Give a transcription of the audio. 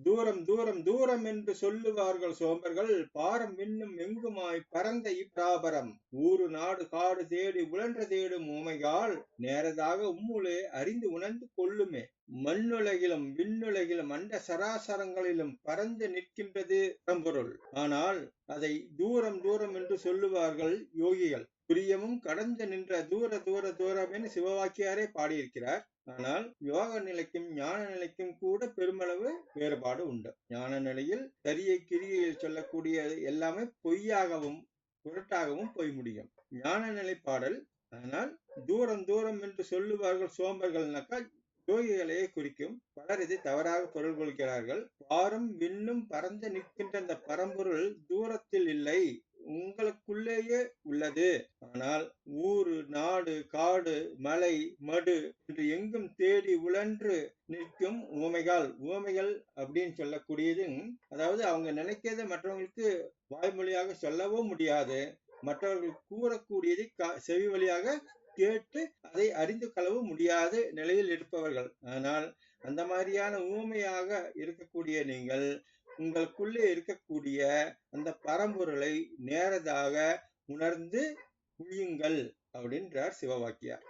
தூரம் தூரம் தூரம் என்று சொல்லுவார்கள் சோம்பர்கள், பாரம் விண்ணும் எங்குமாய் பரந்த இப்பிராபரம், ஊரு நாடு காடு தேடி உழன்ற தேடும் ஊமைகால், நேரதாக உம்முளே அறிந்து உணர்ந்து கொள்ளுமே. மண்ணுலகிலும் விண்ணுலகிலும் அண்ட சராசரங்களிலும் பரந்து நிற்கின்றது பரம்பொருள். ஆனால் அதை தூரம் தூரம் என்று சொல்லுவார்கள் யோகிகள். துரியமும் கடந்து நின்ற தூர தூர தூரமென சிவவாக்கியாரே பாடியிருக்கிறார். ஆனால் யோக நிலைக்கும் ஞான நிலைக்கும் கூட பெருமளவு வேறுபாடு உண்டு. ஞான நிலையில் சரியை கிரியில் சொல்லக்கூடிய எல்லாமே பொய்யாகவும் புரட்டாகவும் போய் முடியும். ஞான நிலை பாடல். ஆனால் தூரம் தூரம் என்று சொல்லுவார்கள் சோம்பர்கள்னாக்கா யோகிகளையே குறிக்கும். பலர் இதை தவறாக பொருள் கொள்கிறார்கள். பாரும் விண்ணும் பறந்து நிற்கின்ற அந்த பரம்பொருள் தூரத்தில் இல்லை, உங்களுக்குள்ளேயே உள்ளது. ஆனால் ஊரு நாடு காடு மலை மடு என்று எங்கும் தேடி உழன்று நிற்கும் ஊமைகள். ஊமைகள் அப்படின்னு சொல்லக்கூடியது, அதாவது அவங்க நினைக்கிறத மற்றவங்களுக்கு வாய்மொழியாக சொல்லவும் முடியாது, மற்றவர்கள் கூறக்கூடியதை செவி வழியாக கேட்டு அதை அறிந்து கொள்ளவும் முடியாத நிலையில் இருப்பவர்கள். ஆனால் அந்த மாதிரியான ஊமையாக இருக்கக்கூடிய நீங்கள் உங்களுக்குள்ளே இருக்கக்கூடிய அந்த பரம்பொருளை நேரதாக உணர்ந்து புரியுங்கள் அப்படின்றார் சிவவாக்கியார்.